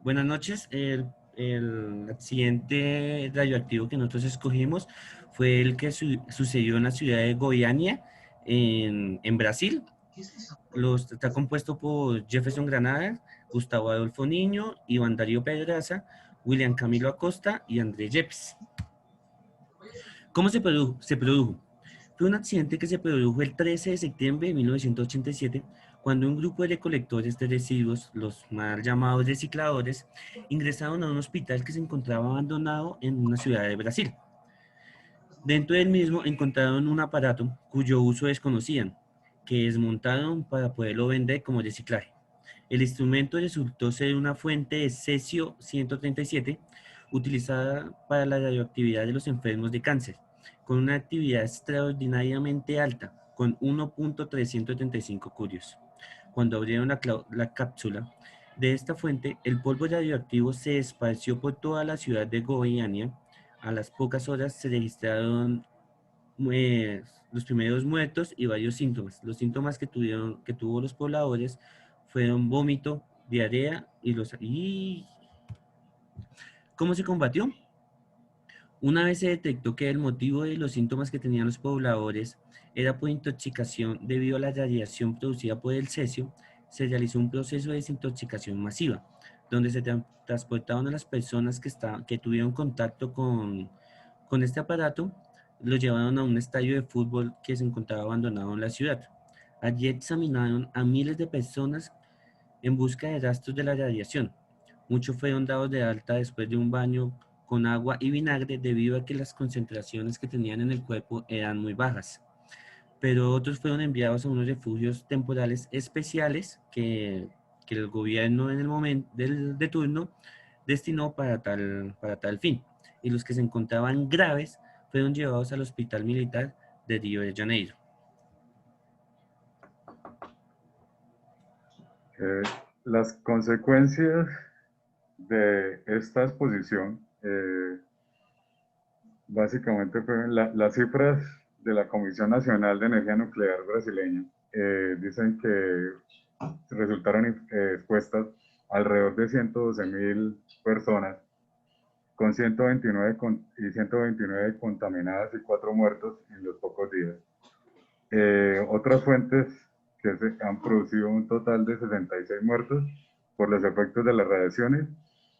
Buenas noches. El accidente radioactivo que nosotros escogimos fue el que sucedió en la ciudad de Goiânia, en Brasil. Está compuesto por Jefferson Granadas, Gustavo Adolfo Niño, Iván Darío Pedraza, William Camilo Acosta y André Yepes. ¿Cómo se produjo? Fue un accidente que se produjo el 13 de septiembre de 1987, cuando un grupo de recolectores de residuos, los mal llamados recicladores, ingresaron a un hospital que se encontraba abandonado en una ciudad de Brasil. Dentro del mismo encontraron un aparato cuyo uso desconocían, que desmontaron para poderlo vender como reciclaje. El instrumento resultó ser una fuente de cesio 137 utilizada para la radioactividad de los enfermos de cáncer, con una actividad extraordinariamente alta, con 1.335 curios. Cuando abrieron la cápsula de esta fuente, el polvo radioactivo se esparció por toda la ciudad de Goiânia. A las pocas horas se registraron eh, los primeros muertos y varios síntomas. Los síntomas que tuvo los pobladores fueron vómito, diarrea y ¿cómo se combatió? Una vez se detectó que el motivo de los síntomas que tenían los pobladores era por intoxicación debido a la radiación producida por el cesio, se realizó un proceso de desintoxicación masiva, donde se transportaron a las personas que tuvieron contacto con este aparato, los llevaron a un estadio de fútbol que se encontraba abandonado en la ciudad. Allí examinaron a miles de personas en busca de rastros de la radiación. Muchos fueron dados de alta después de un baño con agua y vinagre debido a que las concentraciones que tenían en el cuerpo eran muy bajas. Pero otros fueron enviados a unos refugios temporales especiales que el gobierno en el momento de turno destinó para tal fin. Y los que se encontraban graves fueron llevados al Hospital Militar de Río de Janeiro. Eh, las consecuencias de esta exposición, básicamente fueron las cifras de la Comisión Nacional de Energía Nuclear brasileña. Dicen que resultaron expuestas alrededor de 112.000 personas, con 129 contaminadas y 4 muertos en los pocos días. Otras fuentes que han producido un total de 66 muertos por los efectos de las radiaciones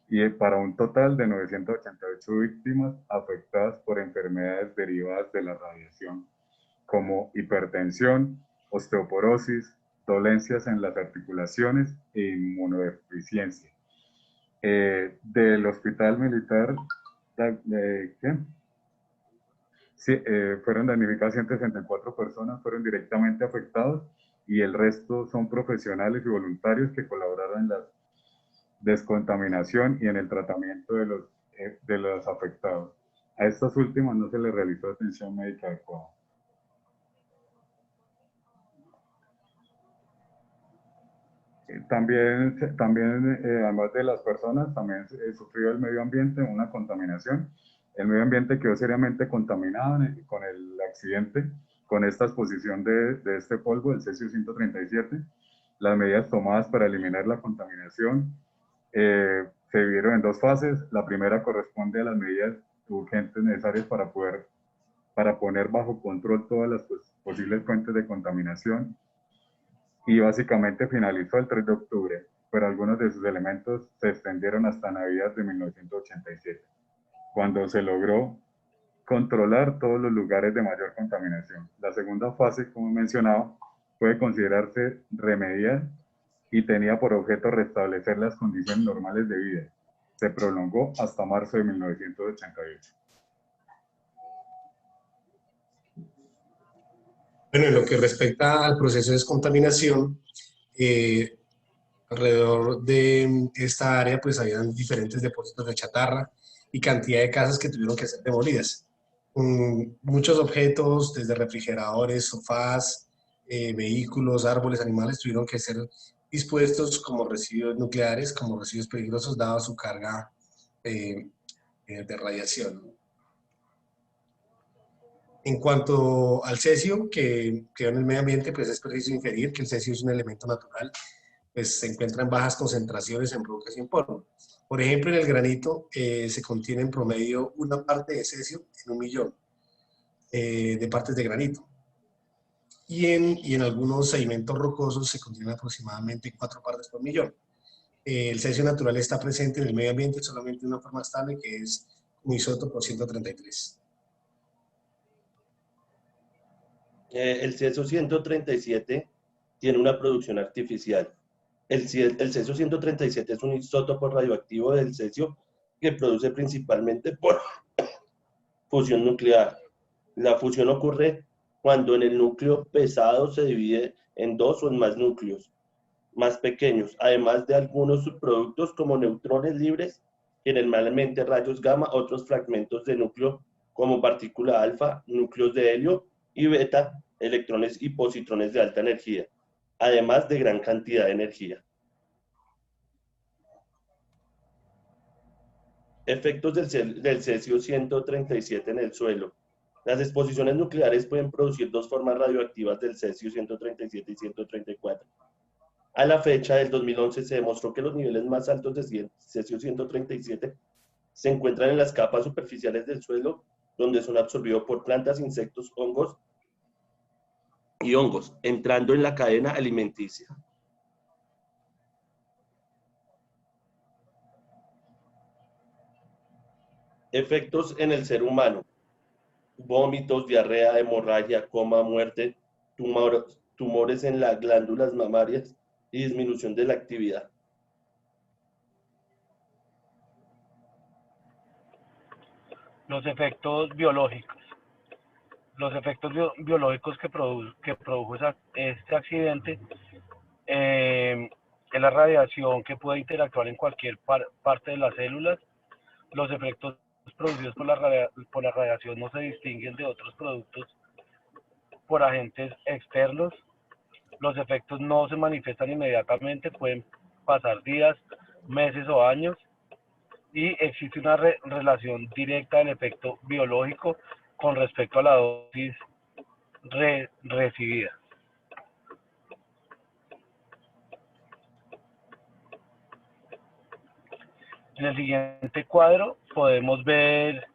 y para un total de 988 víctimas afectadas por enfermedades derivadas de la radiación, como hipertensión, osteoporosis, dolencias en las articulaciones e inmunodeficiencia. Del hospital militar, ¿qué? Sí, fueron damnificadas 164 personas, fueron directamente afectados y el resto son profesionales y voluntarios que colaboraron en la descontaminación y en el tratamiento de los afectados. A estas últimas no se les realizó atención médica adecuada. También además de las personas, también sufrió el medio ambiente una contaminación. El medio ambiente quedó seriamente contaminado con el accidente, con esta exposición de este polvo, el cesio 137. Las medidas tomadas para eliminar la contaminación se dividieron en dos fases. La primera corresponde a las medidas urgentes necesarias para poner bajo control todas las posibles fuentes de contaminación, y básicamente finalizó el 3 de octubre, pero algunos de sus elementos se extendieron hasta Navidad de 1987, cuando se logró controlar todos los lugares de mayor contaminación. La segunda fase, como mencionaba, puede considerarse remedial y tenía por objeto restablecer las condiciones normales de vida. Se prolongó hasta marzo de 1988. Bueno, en lo que respecta al proceso de descontaminación, alrededor de esta área pues habían diferentes depósitos de chatarra y cantidad de casas que tuvieron que ser demolidas. Muchos objetos, desde refrigeradores, sofás, vehículos, árboles, animales, tuvieron que ser dispuestos como residuos nucleares, como residuos peligrosos, dada su carga de radiación. En cuanto al cesio que quedó en el medio ambiente, pues es preciso inferir que el cesio es un elemento natural pues se encuentra en bajas concentraciones en rocas y en polvo. Por ejemplo, en el granito se contiene en promedio una parte de cesio en 1.000.000 de partes de granito. Y en algunos sedimentos rocosos se contienen aproximadamente 4 partes por millón. El cesio natural está presente en el medio ambiente solamente de una forma estable, que es un isótopo 133. El cesio 137 tiene una producción artificial. El cesio 137 es un isótopo radioactivo del cesio que produce principalmente por fusión nuclear. La fusión ocurre cuando en el núcleo pesado se divide en 2 o en más núcleos más pequeños, además de algunos subproductos como neutrones libres, generalmente rayos gamma, otros fragmentos de núcleo como partícula alfa, núcleos de helio y beta, electrones y positrones de alta energía, además de gran cantidad de energía. Efectos del cesio 137 en el suelo. Las exposiciones nucleares pueden producir 2 formas radioactivas del cesio 137 y 134. A la fecha del 2011 se demostró que los niveles más altos de cesio 137 se encuentran en las capas superficiales del suelo, donde son absorbidos por plantas, insectos, hongos, entrando en la cadena alimenticia. Efectos en el ser humano: vómitos, diarrea, hemorragia, coma, muerte, tumores en las glándulas mamarias y disminución de la actividad. Los efectos biológicos. Los efectos biológicos que produjo este accidente es la radiación que puede interactuar en cualquier parte de las células. Los efectos producidos por la radiación no se distinguen de otros productos por agentes externos. Los efectos no se manifiestan inmediatamente, pueden pasar días, meses o años, y existe una relación directa del efecto biológico con respecto a la dosis recibida. En el siguiente cuadro podemos ver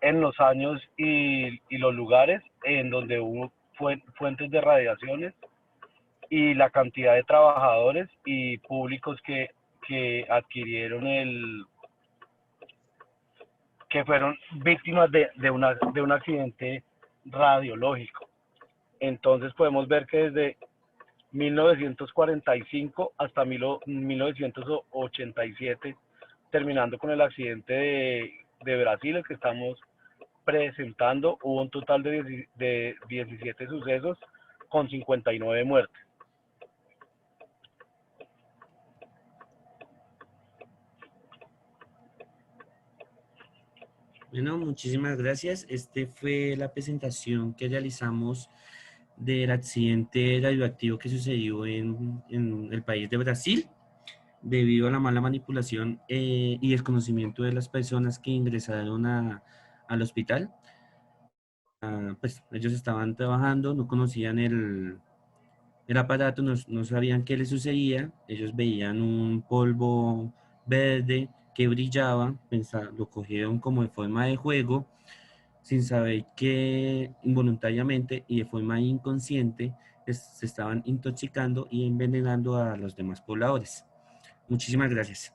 en los años y los lugares en donde hubo fuentes de radiaciones y la cantidad de trabajadores y públicos que adquirieron que fueron víctimas de un accidente radiológico. Entonces podemos ver que desde 1945 hasta 1987, terminando con el accidente de Brasil, el que estamos presentando, hubo un total de 17 sucesos con 59 muertes. Bueno, muchísimas gracias. Este fue la presentación que realizamos del accidente radioactivo que sucedió en el país de Brasil, debido a la mala manipulación y desconocimiento de las personas que ingresaron al hospital. Pues ellos estaban trabajando, no conocían el aparato, no sabían qué les sucedía. Ellos veían un polvo verde que brillaba, lo cogieron como de forma de juego, sin saber que involuntariamente y de forma inconsciente se estaban intoxicando y envenenando a los demás pobladores. Muchísimas gracias.